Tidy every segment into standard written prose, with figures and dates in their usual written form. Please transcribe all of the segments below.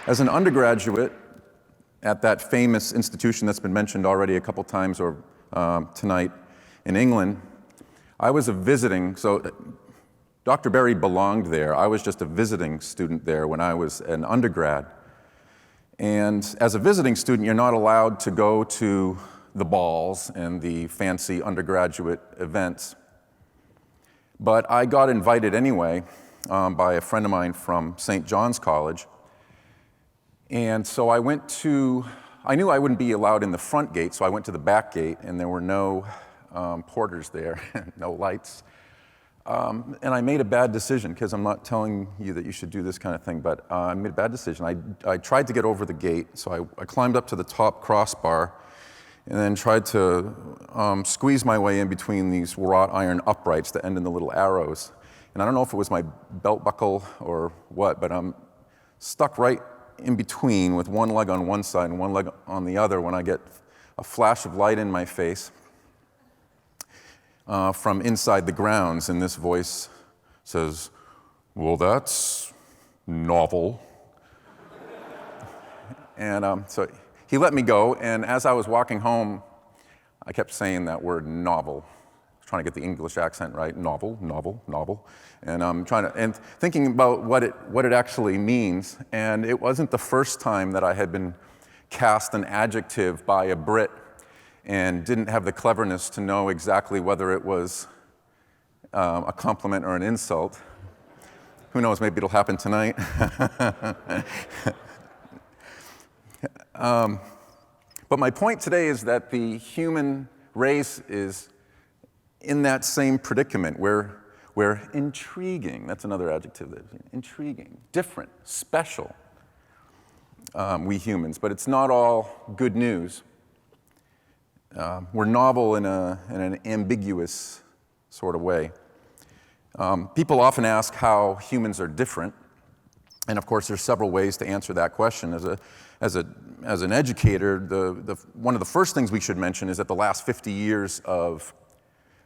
As an undergraduate at that famous institution that's been mentioned already a couple times or tonight in England, I was a visiting, so Dr. Berry belonged there. I was just a visiting student there when I was an undergrad. And as a visiting student, you're not allowed to go to the balls and the fancy undergraduate events. But I got invited anyway by a friend of mine from St. John's College. And so I knew I wouldn't be allowed in the front gate, so I went to the back gate, and there were no porters there, no lights. And I made a bad decision, because I'm not telling you that you should do this kind of thing, but I made a bad decision. I tried to get over the gate, so I climbed up to the top crossbar, and then tried to squeeze my way in between these wrought iron uprights that end in the little arrows. And I don't know if it was my belt buckle or what, but I'm stuck right in between with one leg on one side and one leg on the other when I get a flash of light in my face from inside the grounds, and this voice says, "Well, that's novel." And so he let me go, and as I was walking home, I kept saying that word novel. I was trying to get the English accent right, novel, novel, novel. And I'm thinking about what it actually means. And it wasn't the first time that I had been cast an adjective by a Brit and didn't have the cleverness to know exactly whether it was a compliment or an insult. Who knows, maybe it'll happen tonight. But my point today is that the human race is in that same predicament. We're intriguing. That's another adjective. Intriguing, different, special, we humans. But it's not all good news. We're novel in an ambiguous sort of way. People often ask how humans are different. And of course, there's several ways to answer that question. As an educator, one of the first things we should mention is that the last 50 years of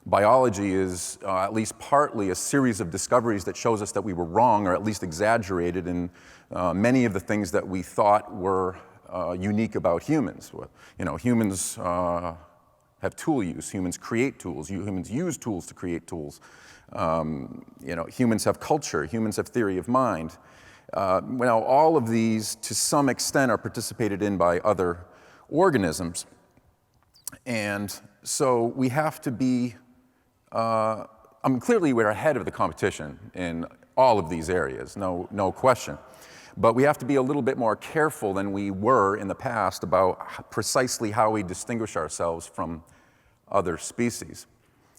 biology is at least partly a series of discoveries that shows us that we were wrong, or at least exaggerated in many of the things that we thought were unique about humans. You know, humans have tool use. Humans create tools. Humans use tools to create tools. You know, humans have culture. Humans have theory of mind. Well, all of these, to some extent, are participated in by other organisms. And so we have to be clearly we're ahead of the competition in all of these areas, no question. But we have to be a little bit more careful than we were in the past about precisely how we distinguish ourselves from other species.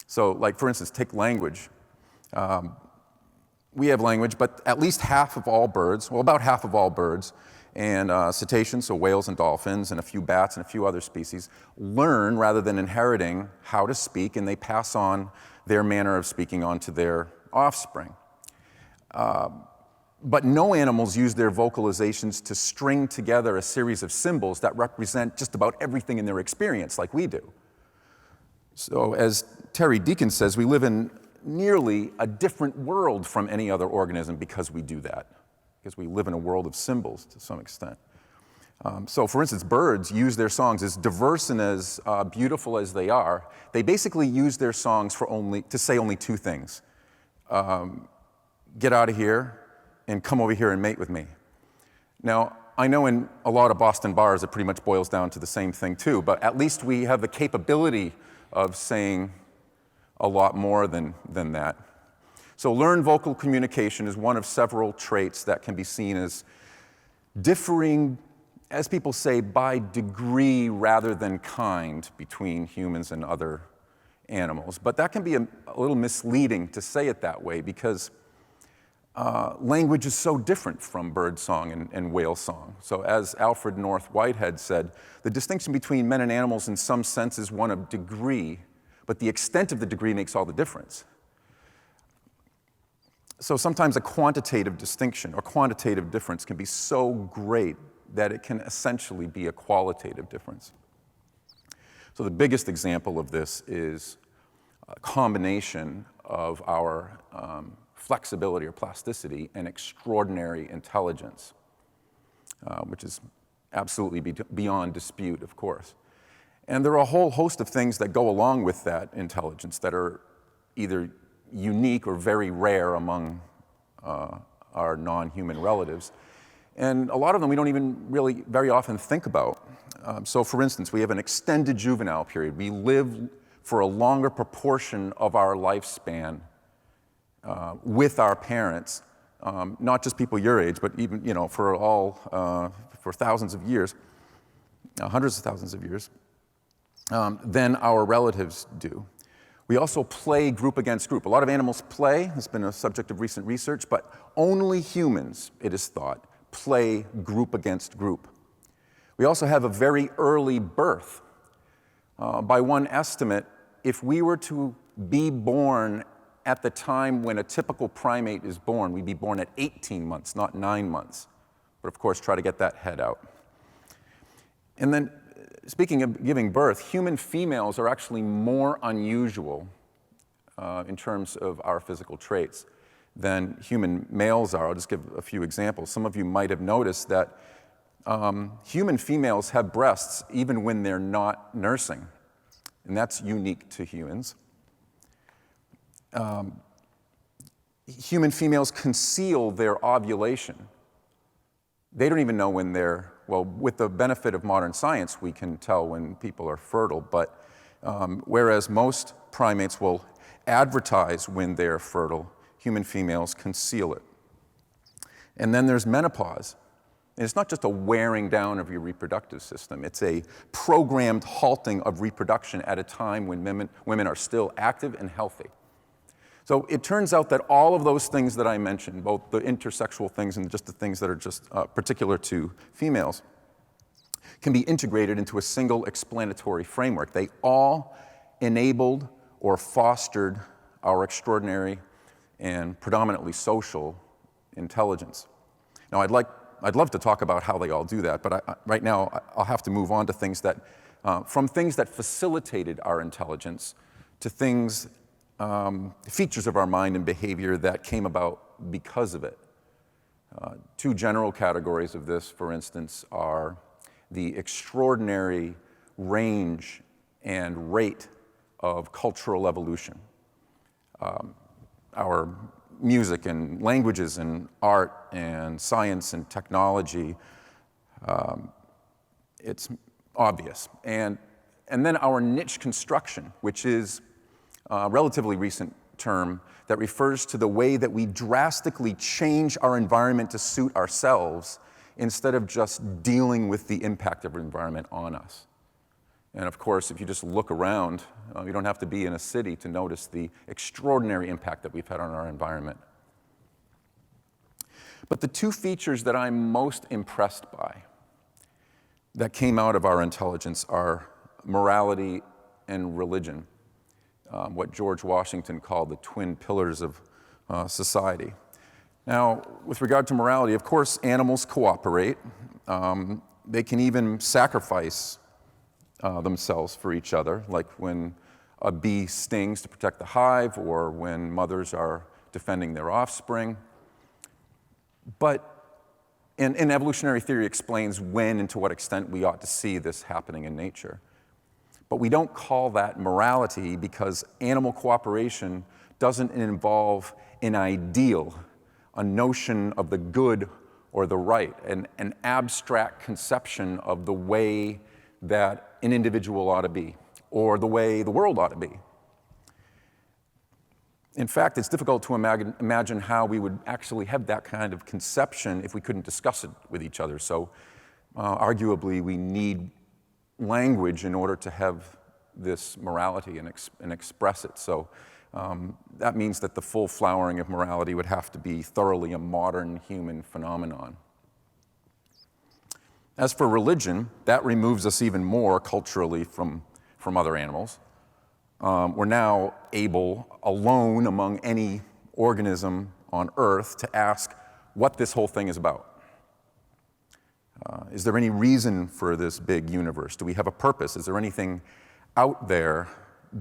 So, like, for instance, take language. We have language, but at least half of all birds, well, about half of all birds, and cetaceans, so whales and dolphins, and a few bats and a few other species, learn rather than inheriting how to speak, and they pass on their manner of speaking onto their offspring. But no animals use their vocalizations to string together a series of symbols that represent just about everything in their experience, like we do. So, as Terry Deacon says, we live in nearly a different world from any other organism because we do that. Because we live in a world of symbols to some extent. So for instance, birds use their songs, as diverse and as beautiful as they are, they basically use their songs to say only two things. Get out of here and come over here and mate with me. Now, I know in a lot of Boston bars it pretty much boils down to the same thing too, but at least we have the capability of saying a lot more than that. So learned vocal communication is one of several traits that can be seen as differing, as people say, by degree rather than kind between humans and other animals. But that can be a little misleading to say it that way, because language is so different from bird song and whale song. So as Alfred North Whitehead said, the distinction between men and animals in some sense is one of degree, but the extent of the degree makes all the difference. So sometimes a quantitative distinction or quantitative difference can be so great that it can essentially be a qualitative difference. So the biggest example of this is a combination of our flexibility or plasticity and extraordinary intelligence, which is absolutely beyond dispute, of course. And there are a whole host of things that go along with that intelligence that are either unique or very rare among our non-human relatives. And a lot of them we don't even really very often think about. So for instance, we have an extended juvenile period. We live for a longer proportion of our lifespan with our parents, not just people your age, but even, for thousands of years, hundreds of thousands of years, than our relatives do. We also play group against group. A lot of animals play, has been a subject of recent research, but only humans, it is thought, play group against group. We also have a very early birth. By one estimate, if we were to be born at the time when a typical primate is born, we'd be born at 18 months, not 9 months. But of course, try to get that head out. And then, speaking of giving birth, human females are actually more unusual in terms of our physical traits than human males are. I'll just give a few examples. Some of you might have noticed that human females have breasts even when they're not nursing, and that's unique to humans. Human females conceal their ovulation. They don't even know when they're, well, with the benefit of modern science, we can tell when people are fertile, but whereas most primates will advertise when they're fertile, human females conceal it. And then there's menopause. And it's not just a wearing down of your reproductive system, it's a programmed halting of reproduction at a time when women are still active and healthy. So it turns out that all of those things that I mentioned, both the intersexual things and just the things that are just particular to females, can be integrated into a single explanatory framework. They all enabled or fostered our extraordinary and predominantly social intelligence. Now, I'd love to talk about how they all do that, but right now I'll have to move on to things that, from things that facilitated our intelligence to things, features of our mind and behavior that came about because of it. Two general categories of this, for instance, are the extraordinary range and rate of cultural evolution. Our music and languages and art and science and technology, it's obvious. And then our niche construction, which is a relatively recent term that refers to the way that we drastically change our environment to suit ourselves instead of just dealing with the impact of our environment on us. And of course, if you just look around, you don't have to be in a city to notice the extraordinary impact that we've had on our environment. But the two features that I'm most impressed by that came out of our intelligence are morality and religion, what George Washington called the twin pillars of society. Now, with regard to morality, of course, animals cooperate. They can even sacrifice themselves for each other, like when a bee stings to protect the hive or when mothers are defending their offspring. But, and evolutionary theory explains when and to what extent we ought to see this happening in nature. But we don't call that morality because animal cooperation doesn't involve an ideal, a notion of the good or the right, an abstract conception of the way that an individual ought to be, or the way the world ought to be. In fact, it's difficult to imagine how we would actually have that kind of conception if we couldn't discuss it with each other. So arguably, we need language in order to have this morality and express it. So that means that the full flowering of morality would have to be thoroughly a modern human phenomenon. As for religion, that removes us even more culturally from other animals. We're now able, alone among any organism on Earth, to ask what this whole thing is about. Is there any reason for this big universe? Do we have a purpose? Is there anything out there,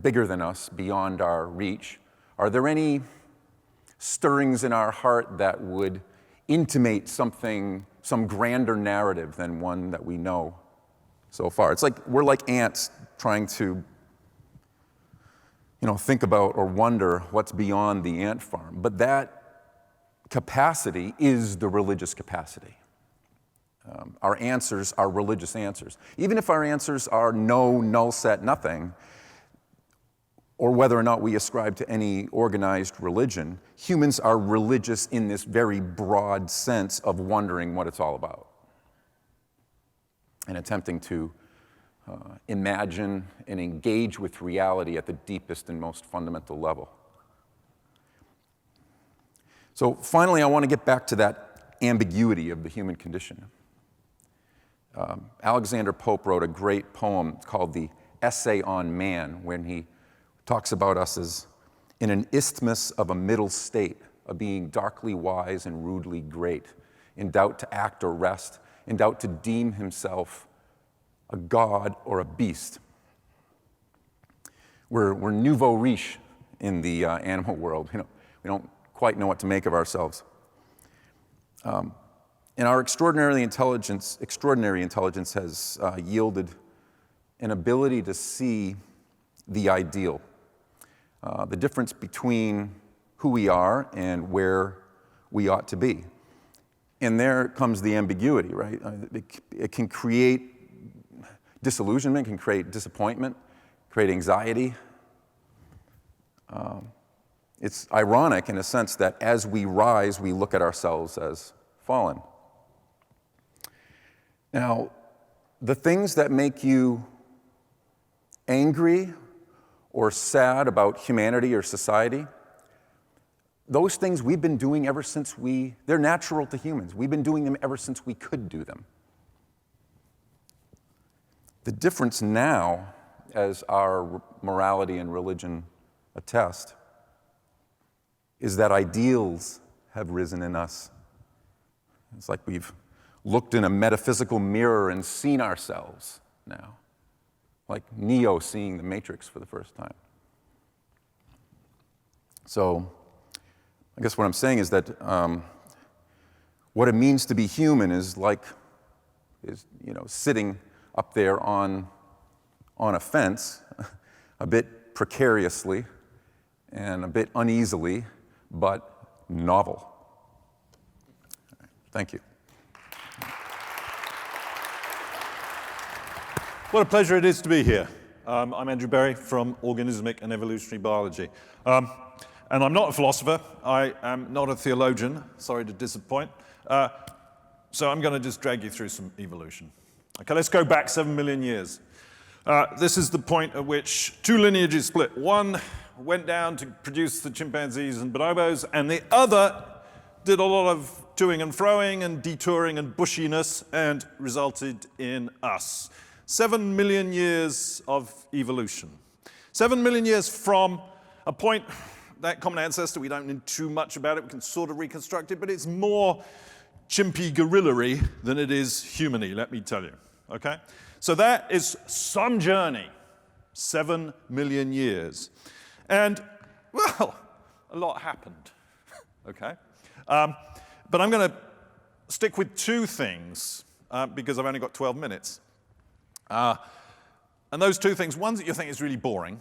bigger than us, beyond our reach? Are there any stirrings in our heart that would intimate something, some grander narrative than one that we know so far? It's like we're like ants trying to, think about or wonder what's beyond the ant farm. But that capacity is the religious capacity. Our answers are religious answers. Even if our answers are no, null set, nothing, or whether or not we ascribe to any organized religion, humans are religious in this very broad sense of wondering what it's all about and attempting to imagine and engage with reality at the deepest and most fundamental level. So finally, I want to get back to that ambiguity of the human condition. Alexander Pope wrote a great poem called The Essay on Man, when he talks about us as in an isthmus of a middle state, a being darkly wise and rudely great, in doubt to act or rest, in doubt to deem himself a god or a beast. We're nouveau riche in the animal world. We don't quite know what to make of ourselves. And our extraordinary intelligence has yielded an ability to see the ideal, the difference between who we are and where we ought to be. And there comes the ambiguity, right? It can create disillusionment, can create disappointment, create anxiety. It's ironic in a sense that as we rise, we look at ourselves as fallen. Now, the things that make you angry or sad about humanity or society, those things we've been doing ever since they're natural to humans. We've been doing them ever since we could do them. The difference now, as our morality and religion attest, is that ideals have risen in us. It's like we've looked in a metaphysical mirror and seen ourselves now, like Neo seeing the Matrix for the first time. So I guess what I'm saying is that what it means to be human is sitting up there on a fence, a bit precariously and a bit uneasily, but novel. Thank you. What a pleasure it is to be here. I'm Andrew Berry from Organismic and Evolutionary Biology. And I'm not a philosopher. I am not a theologian. Sorry to disappoint. So I'm going to just drag you through some evolution. Okay, let's go back 7 million years. This is the point at which two lineages split. One went down to produce the chimpanzees and bonobos, and the other did a lot of toing and froing and detouring and bushiness and resulted in us. 7 million years of evolution. 7 million years from a point, that common ancestor, we don't know too much about it, we can sort of reconstruct it, but it's more chimpy gorilla-y than it is human-y, let me tell you, okay? So that is some journey, 7 million years. And, well, a lot happened, okay? But I'm going to stick with two things because I've only got 12 minutes. And those two things, one that you think is really boring,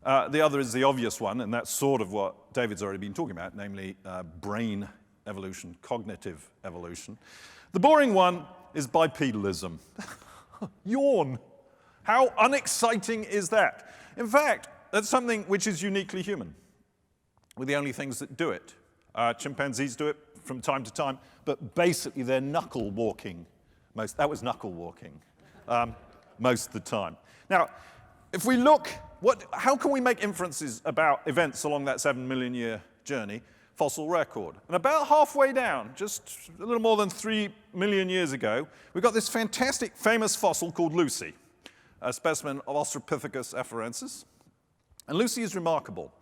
the other is the obvious one, and that's sort of what David's already been talking about, namely brain evolution, cognitive evolution. The boring one is bipedalism. Yawn. How unexciting is that? In fact, that's something which is uniquely human. We're the only things that do it. Chimpanzees do it from time to time, but basically they're knuckle walking. That was knuckle walking. Most of the time. Now, if we look, how can we make inferences about events along that 7 million year journey? Fossil record. And about halfway down, just a little more than 3 million years ago, we got this fantastic, famous fossil called Lucy, a specimen of Australopithecus afarensis. And Lucy is remarkable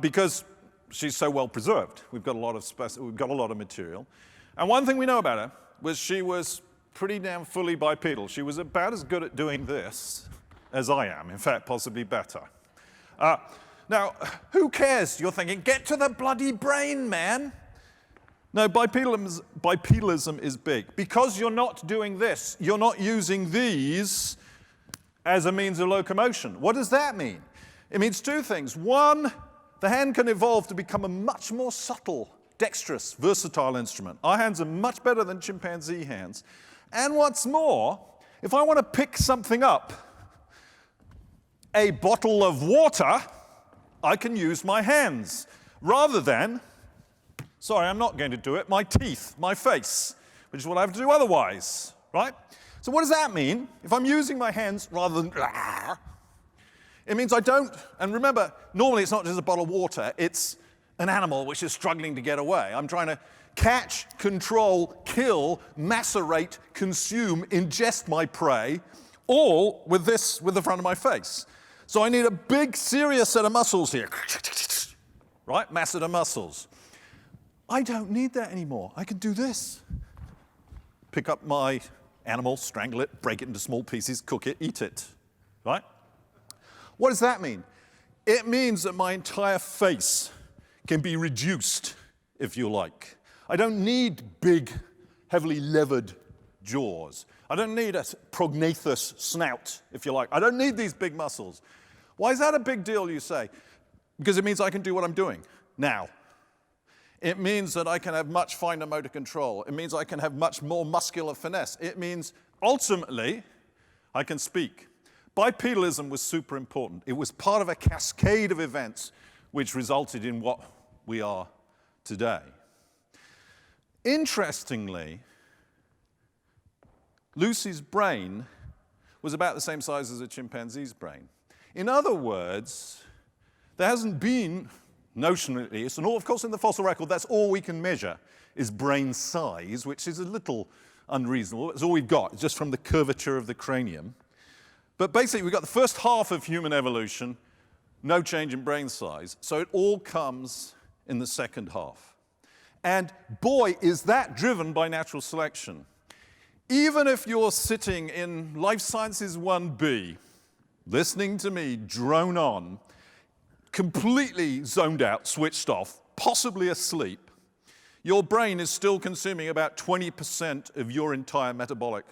because she's so well preserved. We've got a lot of material. And one thing we know about her was she was pretty damn fully bipedal. She was about as good at doing this as I am. In fact, possibly better. Now, who cares? You're thinking, get to the bloody brain, man. No, bipedalism is big. Because you're not doing this, you're not using these as a means of locomotion. What does that mean? It means two things. One, the hand can evolve to become a much more subtle, dexterous, versatile instrument. Our hands are much better than chimpanzee hands. And what's more, if I want to pick something up, a bottle of water, I can use my hands rather than, sorry, I'm not going to do it, my teeth, my face, which is what I have to do otherwise, right? So what does that mean? If I'm using my hands rather than, it means I don't, and remember, normally it's not just a bottle of water, it's an animal which is struggling to get away. I'm trying to catch, control, kill, macerate, consume, ingest my prey, all with this, with the front of my face. So I need a big, serious set of muscles here, right? Masseter muscles. I don't need that anymore. I can do this. Pick up my animal, strangle it, break it into small pieces, cook it, eat it, right? What does that mean? It means that my entire face can be reduced, if you like. I don't need big, heavily levered jaws. I don't need a prognathous snout, if you like. I don't need these big muscles. Why is that a big deal, you say? Because it means I can do what I'm doing now. It means that I can have much finer motor control. It means I can have much more muscular finesse. It means, ultimately, I can speak. Bipedalism was super important. It was part of a cascade of events which resulted in what we are today. Interestingly, Lucy's brain was about the same size as a chimpanzee's brain. In other words, there hasn't been, notionally at least, and of course in the fossil record that's all we can measure is brain size, which is a little unreasonable. It's all we've got, it's just from the curvature of the cranium. But basically we've got the first half of human evolution, no change in brain size, so it all comes in the second half. And boy, is that driven by natural selection. Even if you're sitting in Life Sciences 1B, listening to me drone on, completely zoned out, switched off, possibly asleep, your brain is still consuming about 20% of your entire metabolic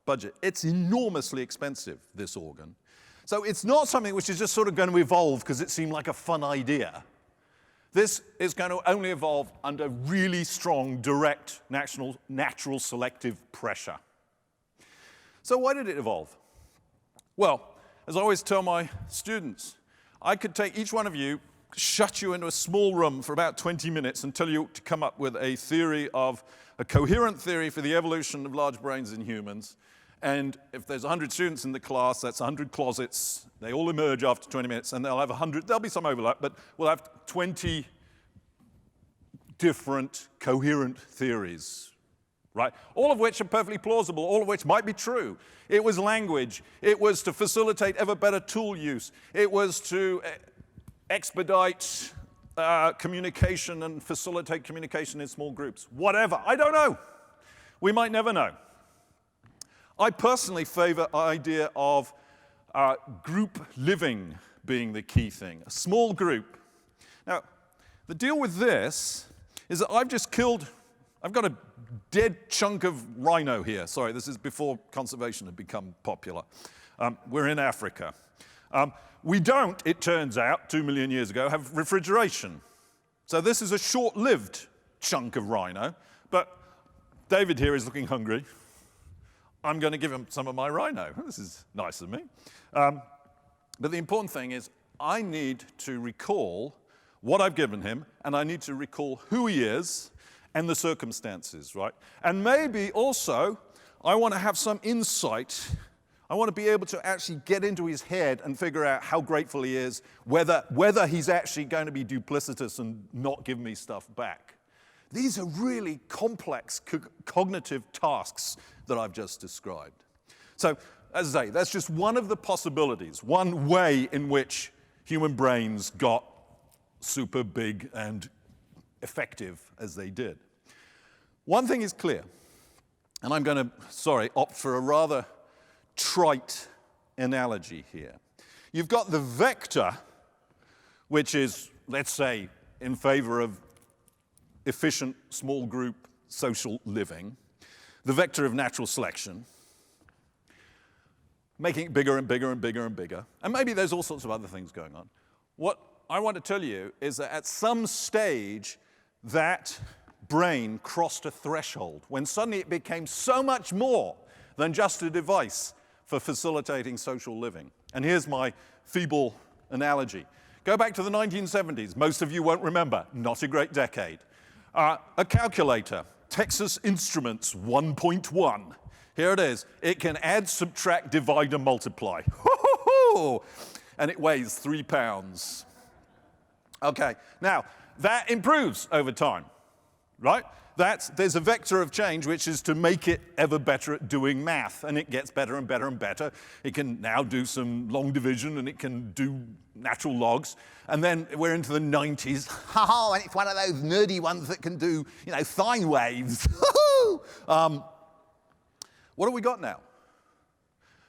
budget. It's enormously expensive, this organ. So it's not something which is just sort of going to evolve because it seemed like a fun idea. This is going to only evolve under really strong, direct, natural selective pressure. So why did it evolve? Well, as I always tell my students, I could take each one of you, shut you into a small room for about 20 minutes and tell you to come up with a coherent theory for the evolution of large brains in humans. And if there's 100 students in the class, that's 100 closets. They all emerge after 20 minutes, and they'll have 100. There'll be some overlap, but we'll have 20 different coherent theories, right? All of which are perfectly plausible, all of which might be true. It was language. It was to facilitate ever better tool use. It was to expedite communication and facilitate communication in small groups. Whatever. I don't know. We might never know. I personally favor the idea of group living being the key thing, a small group. Now, the deal with this is that I've got a dead chunk of rhino here. Sorry, this is before conservation had become popular. We're in Africa. We don't, it turns out, 2 million years ago, have refrigeration. So this is a short-lived chunk of rhino, but David here is looking hungry. I'm going to give him some of my rhino. This is nice of me. But the important thing is I need to recall what I've given him, and I need to recall who he is and the circumstances, right? And maybe also I want to have some insight. I want to be able to actually get into his head and figure out how grateful he is, whether he's actually going to be duplicitous and not give me stuff back. These are really complex cognitive tasks that I've just described. So, as I say, that's just one of the possibilities, one way in which human brains got super big and effective as they did. One thing is clear, and I'm going to, opt for a rather trite analogy here. You've got the vector, which is, let's say, in favor of efficient small group social living, the vector of natural selection, making it bigger and bigger and bigger and bigger. And maybe there's all sorts of other things going on. What I want to tell you is that at some stage, that brain crossed a threshold when suddenly it became so much more than just a device for facilitating social living. And here's my feeble analogy. Go back to the 1970s. Most of you won't remember. Not a great decade. A calculator, Texas Instruments 1.1. Here it is. It can add, subtract, divide, and multiply. And it weighs 3 pounds. Okay, now that improves over time, right? There's a vector of change which is to make it ever better at doing math, and it gets better and better and better. It can now do some long division, and it can do natural logs. And then we're into the 90s. And it's one of those nerdy ones that can do, sine waves. What have we got now?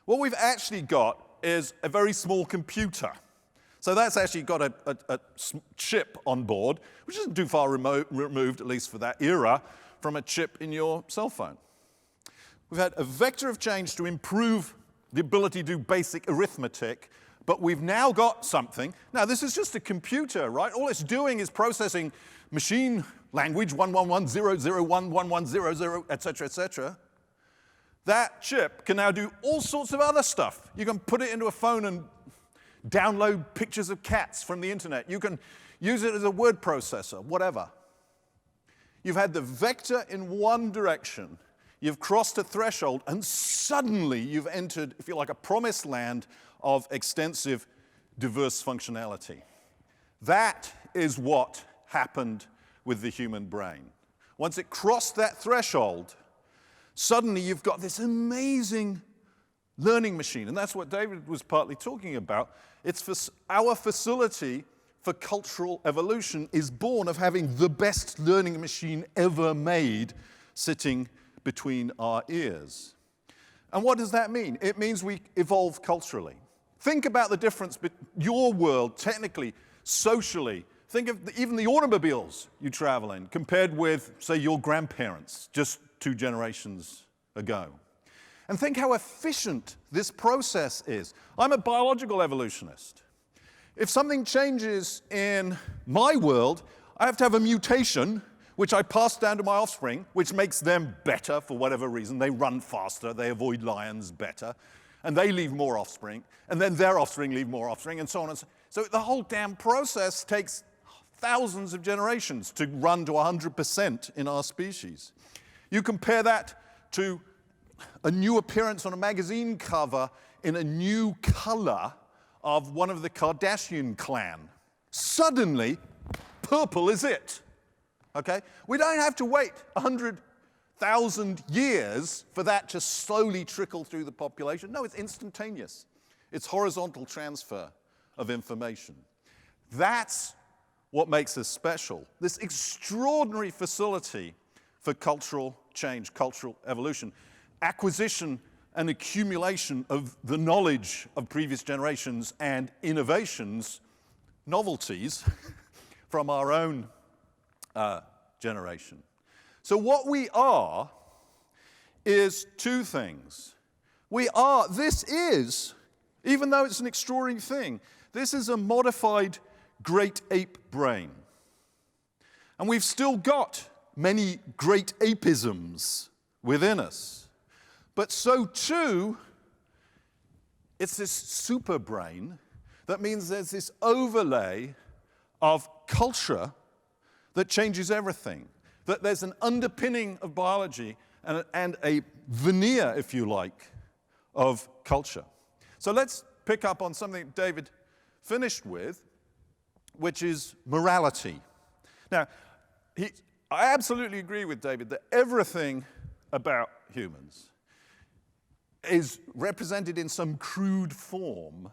What we've actually got is a very small computer. So that's actually got a chip on board, which isn't too far removed, at least for that era, from a chip in your cell phone. We've had a vector of change to improve the ability to do basic arithmetic, but we've now got something. Now, this is just a computer, right? All it's doing is processing machine language, 11100111100, et cetera, et cetera. That chip can now do all sorts of other stuff. You can put it into a phone and download pictures of cats from the internet. You can use it as a word processor, whatever. You've had the vector in one direction. You've crossed a threshold, and suddenly you've entered, if you like, a promised land of extensive, diverse functionality. That is what happened with the human brain. Once it crossed that threshold, suddenly you've got this amazing learning machine, and that's what David was partly talking about. It's for our facility for cultural evolution is born of having the best learning machine ever made sitting between our ears. And what does that mean? It means we evolve culturally. Think about the difference between your world, technically, socially. Think of even the automobiles you travel in compared with, say, your grandparents just 2 generations ago. And think how efficient this process is. I'm a biological evolutionist. If something changes in my world, I have to have a mutation, which I pass down to my offspring, which makes them better for whatever reason. They run faster, they avoid lions better, and they leave more offspring, and then their offspring leave more offspring, and so on and so on. So the whole damn process takes thousands of generations to run to 100% in our species. You compare that to a new appearance on a magazine cover in a new color of one of the Kardashian clan. Suddenly, purple is it. Okay? We don't have to wait 100,000 years for that to slowly trickle through the population. No, it's instantaneous. It's horizontal transfer of information. That's what makes us special. This extraordinary facility for cultural change, cultural evolution. Acquisition and accumulation of the knowledge of previous generations and innovations, novelties, from our own generation. So what we are is 2 things. This is, even though it's an extraordinary thing, this is a modified great ape brain. And we've still got many great apeisms within us. But so too, it's this super brain that means there's this overlay of culture that changes everything. That there's an underpinning of biology and a veneer, if you like, of culture. So let's pick up on something David finished with, which is morality. Now, I absolutely agree with David that everything about humans is represented in some crude form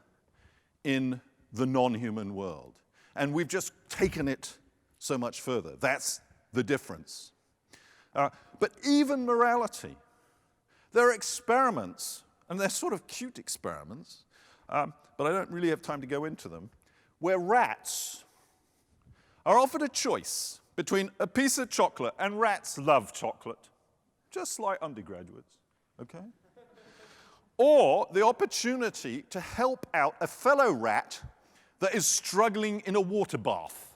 in the non-human world. And we've just taken it so much further. That's the difference. But even morality, there are experiments and they're sort of cute experiments, but I don't really have time to go into them, where rats are offered a choice between a piece of chocolate, and rats love chocolate, just like undergraduates, okay? Or the opportunity to help out a fellow rat that is struggling in a water bath.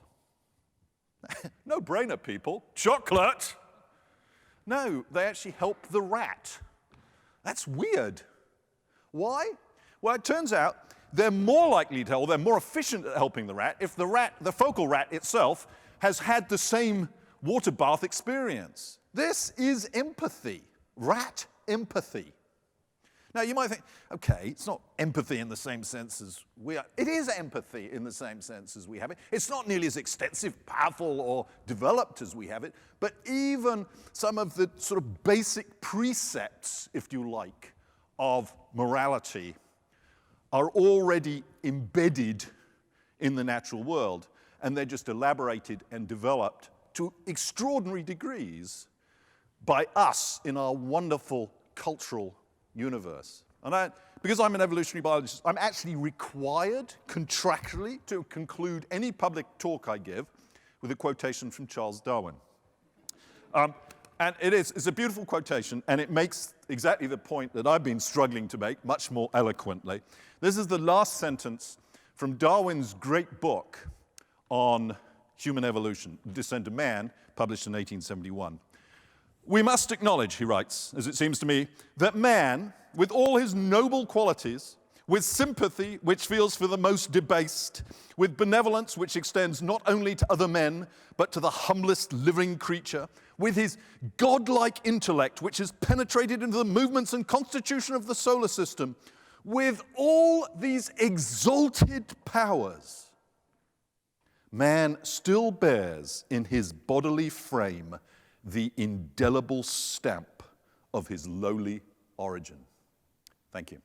No brainer, people. Chocolate! No, they actually help the rat. That's weird. Why? Well, it turns out they're more likely to, or they're more efficient at helping the rat if the focal rat itself has had the same water bath experience. This is empathy, rat empathy. Now, you might think, okay, it's not empathy in the same sense as we are. It is empathy in the same sense as we have it. It's not nearly as extensive, powerful, or developed as we have it, but even some of the sort of basic precepts, if you like, of morality are already embedded in the natural world, and they're just elaborated and developed to extraordinary degrees by us in our wonderful cultural universe. And because I'm an evolutionary biologist, I'm actually required contractually to conclude any public talk I give with a quotation from Charles Darwin. And it's a beautiful quotation, and it makes exactly the point that I've been struggling to make much more eloquently. This is the last sentence from Darwin's great book on human evolution, Descent of Man, published in 1871. We must acknowledge, he writes, as it seems to me, that man, with all his noble qualities, with sympathy which feels for the most debased, with benevolence which extends not only to other men, but to the humblest living creature, with his godlike intellect which has penetrated into the movements and constitution of the solar system, with all these exalted powers, man still bears in his bodily frame the indelible stamp of his lowly origin. Thank you.